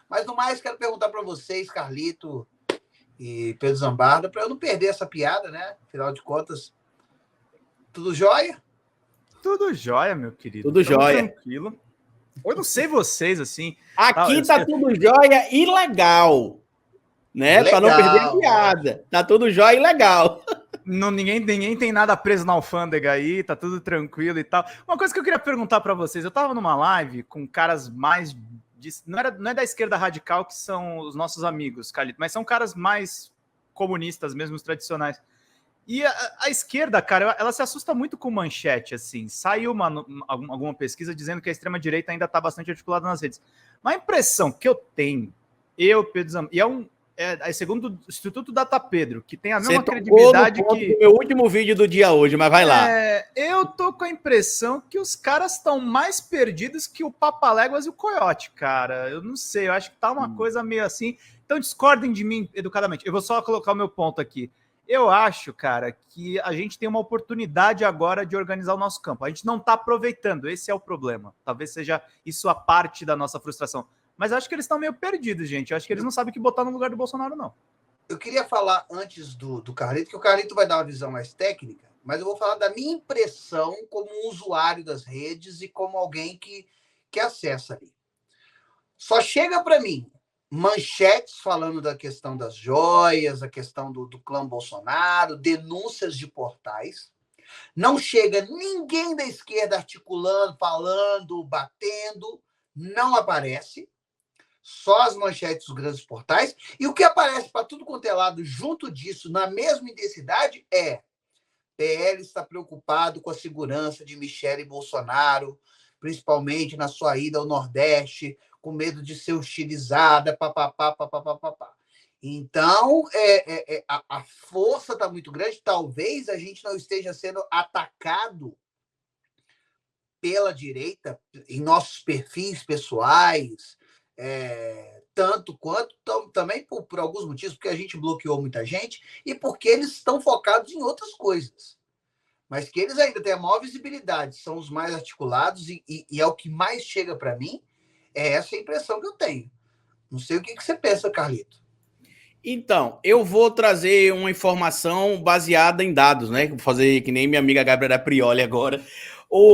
Mas, no mais, quero perguntar para vocês, Carlito e Pedro Zambarda, para eu não perder essa piada, né? Afinal de contas, tudo jóia? Tudo jóia, meu querido. Tudo jóia. Tranquilo. Eu não sei vocês, assim... Aqui tá tudo jóia e legal, né? Para não perder a piada. Tá tudo jóia e legal. Não, ninguém tem nada preso na alfândega aí, tá tudo tranquilo e tal. Uma coisa que eu queria perguntar para vocês, eu tava numa live com caras mais... não é da esquerda radical que são os nossos amigos, Carlito, mas são caras mais comunistas mesmo, os tradicionais. E a esquerda, cara, ela se assusta muito com manchete, assim. Saiu alguma pesquisa dizendo que a extrema-direita ainda está bastante articulada nas redes. Mas a impressão que eu tenho, Pedro Zambarda, e é segundo o Instituto Data Pedro, que tem a mesma credibilidade que... o meu último vídeo do dia hoje, mas vai lá. Eu tô com a impressão que os caras estão mais perdidos que o Papaléguas e o Coyote, cara. Eu não sei, eu acho que tá uma coisa meio assim. Então discordem de mim educadamente. Eu vou só colocar o meu ponto aqui. Eu acho, cara, que a gente tem uma oportunidade agora de organizar o nosso campo. A gente não está aproveitando, esse é o problema. Talvez seja isso a parte da nossa frustração. Mas acho que eles estão meio perdidos, gente. Eu acho que eles não sabem o que botar no lugar do Bolsonaro, não. Eu queria falar antes do Carlito, que o Carlito vai dar uma visão mais técnica, mas eu vou falar da minha impressão como um usuário das redes e como alguém que acessa ali. Só chega para mim manchetes falando da questão das joias, a questão do clã Bolsonaro, denúncias de portais. Não chega ninguém da esquerda articulando, falando, batendo. Não aparece. Só as manchetes dos grandes portais. E o que aparece para tudo quanto é lado junto disso, na mesma intensidade, é PL está preocupado com a segurança de Michele Bolsonaro, principalmente na sua ida ao Nordeste, com medo de ser hostilizada, papapá. Então, a força está muito grande. Talvez a gente não esteja sendo atacado pela direita em nossos perfis pessoais, tanto quanto também por alguns motivos, porque a gente bloqueou muita gente e porque eles estão focados em outras coisas. Mas que eles ainda têm a maior visibilidade, são os mais articulados e é o que mais chega para mim. É essa a impressão que eu tenho. Não sei o que você pensa, Carlito. Então, eu vou trazer uma informação baseada em dados, né? Vou fazer que nem minha amiga Gabriela Prioli agora.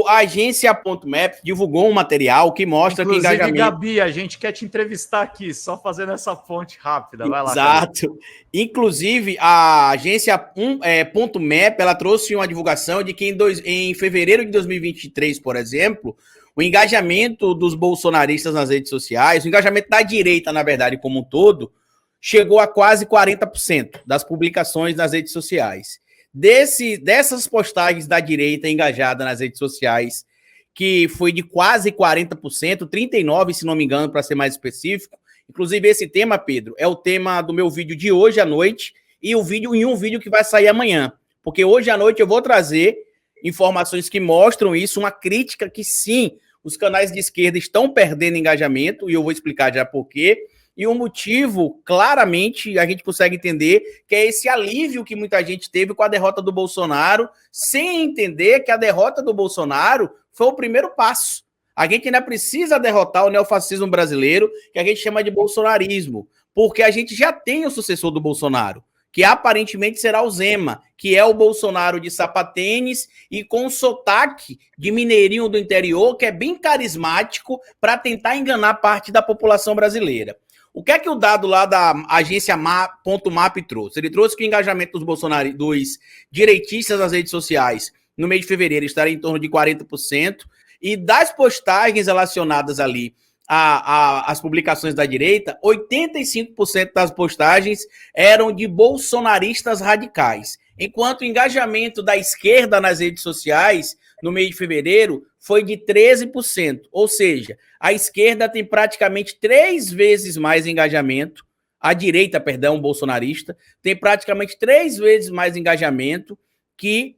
A agência.map divulgou um material que mostra que engajamento... Gabi, a gente quer te entrevistar aqui, só fazendo essa ponte rápida. Vai lá. Exato. Carlito. Inclusive, a agência.map, ela trouxe uma divulgação de que em fevereiro de 2023, por exemplo, o engajamento dos bolsonaristas nas redes sociais, o engajamento da direita, na verdade, como um todo, chegou a quase 40% das publicações nas redes sociais. Dessas postagens da direita engajada nas redes sociais, que foi de quase 40%, 39%, se não me engano, para ser mais específico. Inclusive, esse tema, Pedro, é o tema do meu vídeo de hoje à noite e um vídeo que vai sair amanhã. Porque hoje à noite eu vou trazer informações que mostram isso, uma crítica que sim, os canais de esquerda estão perdendo engajamento, e eu vou explicar já por quê. E o motivo, claramente, a gente consegue entender que é esse alívio que muita gente teve com a derrota do Bolsonaro, sem entender que a derrota do Bolsonaro foi o primeiro passo. A gente ainda precisa derrotar o neofascismo brasileiro, que a gente chama de bolsonarismo, porque a gente já tem o sucessor do Bolsonaro, que aparentemente será o Zema, que é o Bolsonaro de sapatênis e com sotaque de mineirinho do interior, que é bem carismático para tentar enganar parte da população brasileira. O que é que o dado lá da agência .map trouxe? Ele trouxe que o engajamento dos direitistas nas redes sociais no mês de fevereiro estaria em torno de 40%, e das postagens relacionadas ali as publicações da direita, 85% das postagens eram de bolsonaristas radicais, enquanto o engajamento da esquerda nas redes sociais no mês de fevereiro foi de 13%, ou seja, a esquerda tem praticamente 3 vezes mais engajamento, a direita, perdão, bolsonarista, tem praticamente 3 vezes mais engajamento que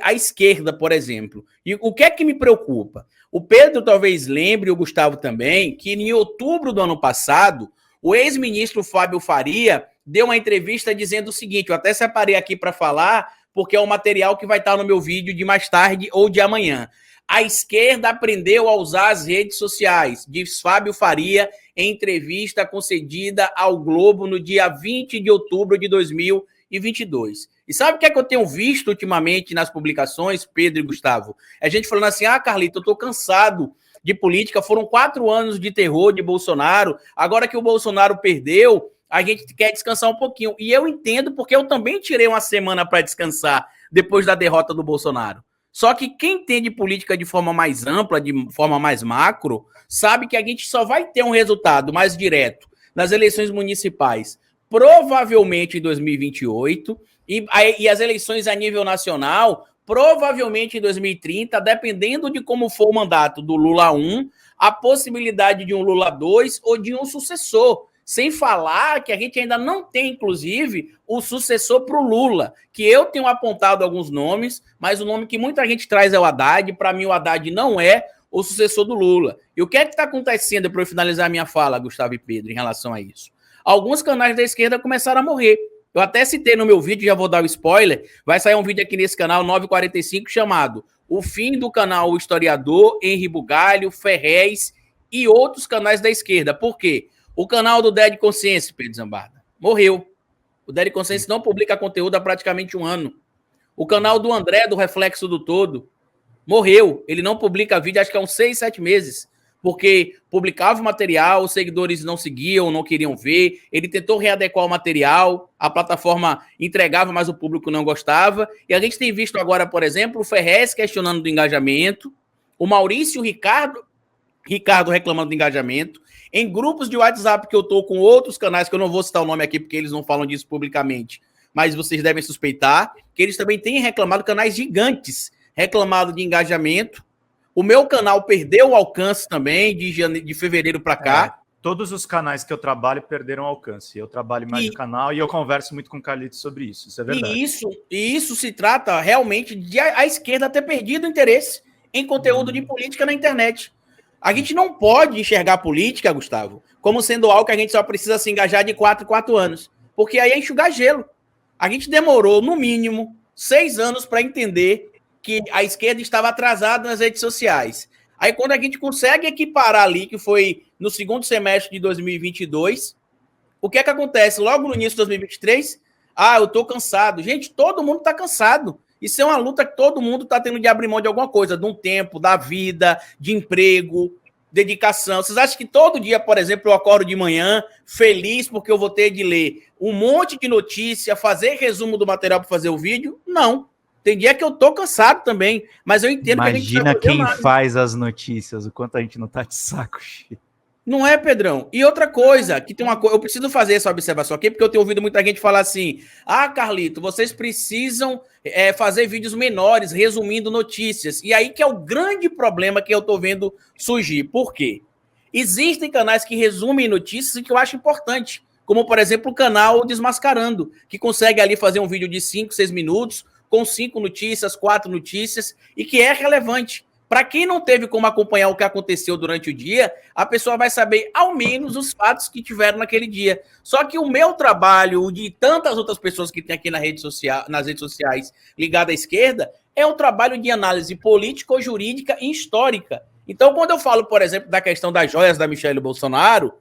a esquerda, por exemplo. E o que é que me preocupa? O Pedro talvez lembre, o Gustavo também, que em outubro do ano passado, o ex-ministro Fábio Faria deu uma entrevista dizendo o seguinte, eu até separei aqui para falar, porque é um material que vai estar no meu vídeo de mais tarde ou de amanhã. A esquerda aprendeu a usar as redes sociais, diz Fábio Faria em entrevista concedida ao Globo no dia 20 de outubro de 2022. E sabe o que é que eu tenho visto ultimamente nas publicações, Pedro e Gustavo? É a gente falando assim, Carlito, eu tô cansado de política, foram 4 anos de terror de Bolsonaro, agora que o Bolsonaro perdeu, a gente quer descansar um pouquinho. E eu entendo, porque eu também tirei uma semana para descansar depois da derrota do Bolsonaro. Só que quem entende política de forma mais ampla, de forma mais macro, sabe que a gente só vai ter um resultado mais direto nas eleições municipais, provavelmente em 2028, e as eleições a nível nacional, provavelmente em 2030, dependendo de como for o mandato do Lula 1, a possibilidade de um Lula 2 ou de um sucessor. Sem falar que a gente ainda não tem, inclusive, o sucessor para o Lula, que eu tenho apontado alguns nomes, mas o nome que muita gente traz é o Haddad. Para mim, o Haddad não é o sucessor do Lula. E o que é que está acontecendo, para eu finalizar a minha fala, Gustavo e Pedro, em relação a isso? Alguns canais da esquerda começaram a morrer. Eu até citei no meu vídeo, já vou dar o spoiler, vai sair um vídeo aqui nesse canal 945 chamado O Fim do Canal O Historiador, Henri Bugalho, Ferrez e outros canais da esquerda. Por quê? O canal do Dead Conscience, Pedro Zambarda, morreu. O Dead Conscience não publica conteúdo há praticamente 1 ano. O canal do André, do Reflexo do Todo, morreu. Ele não publica vídeo, acho que há uns 6, 7 meses. Porque publicava o material, os seguidores não seguiam, não queriam ver. Ele tentou readequar o material, a plataforma entregava, mas o público não gostava. E a gente tem visto agora, por exemplo, o Ferrez questionando do engajamento, o Maurício Ricardo reclamando do engajamento. Em grupos de WhatsApp que eu tô com outros canais, que eu não vou citar o nome aqui porque eles não falam disso publicamente, mas vocês devem suspeitar, que eles também têm reclamado, canais gigantes, reclamado de engajamento. O meu canal perdeu o alcance também, de fevereiro para cá. Todos os canais que eu trabalho perderam alcance. Eu trabalho mais de canal e eu converso muito com o Carlito sobre isso. Isso é verdade. E isso se trata realmente de a esquerda ter perdido interesse em conteúdo de política na internet. A gente não pode enxergar a política, Gustavo, como sendo algo que a gente só precisa se engajar de 4 em 4 anos. Porque aí é enxugar gelo. A gente demorou, no mínimo, 6 anos para entender que a esquerda estava atrasada nas redes sociais. Aí quando a gente consegue equiparar ali, que foi no segundo semestre de 2022, o que é que acontece? Logo no início de 2023, eu tô cansado. Gente, todo mundo tá cansado. Isso é uma luta que todo mundo está tendo de abrir mão de alguma coisa, de um tempo, da vida, de emprego, dedicação. Vocês acham que todo dia, por exemplo, eu acordo de manhã feliz porque eu vou ter de ler um monte de notícia, fazer resumo do material para fazer o vídeo? Não. Tem dia que eu tô cansado também, mas eu entendo que a gente Imagina quem faz as notícias, o quanto a gente não tá de saco cheio. Não é, Pedrão? E outra coisa, que tem uma coisa, eu preciso fazer essa observação aqui, porque eu tenho ouvido muita gente falar assim, Carlito, vocês precisam fazer vídeos menores, resumindo notícias. E aí que é o grande problema que eu tô vendo surgir. Por quê? Existem canais que resumem notícias e que eu acho importante, como, por exemplo, o canal Desmascarando, que consegue ali fazer um vídeo de 5, 6 minutos, com 5 notícias, 4 notícias, e que é relevante. Para quem não teve como acompanhar o que aconteceu durante o dia, a pessoa vai saber ao menos os fatos que tiveram naquele dia. Só que o meu trabalho, o de tantas outras pessoas que tem aqui nas redes sociais ligadas à esquerda, é um trabalho de análise político-jurídica e histórica. Então, quando eu falo, por exemplo, da questão das joias da Michelle Bolsonaro,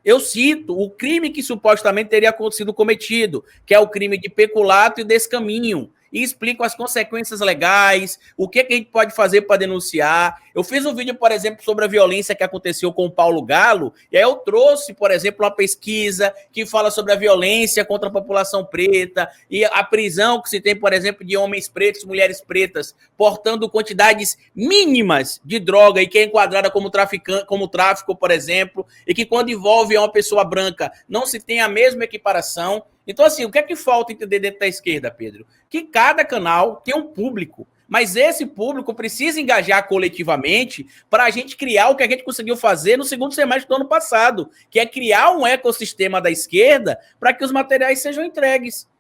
eu cito o crime que supostamente teria sido cometido, que é o crime de peculato e descaminho. E explico as consequências legais, o que a gente pode fazer para denunciar. Eu fiz um vídeo, por exemplo, sobre a violência que aconteceu com o Paulo Galo, e aí eu trouxe, por exemplo, uma pesquisa que fala sobre a violência contra a população preta e a prisão que se tem, por exemplo, de homens pretos, mulheres pretas, portando quantidades mínimas de droga e que é enquadrada como tráfico, por exemplo, e que quando envolve uma pessoa branca não se tem a mesma equiparação. Então, assim, o que é que falta entender dentro da esquerda, Pedro? Que cada canal tem um público, mas esse público precisa engajar coletivamente para a gente criar o que a gente conseguiu fazer no segundo semestre do ano passado, que é criar um ecossistema da esquerda para que os materiais sejam entregues.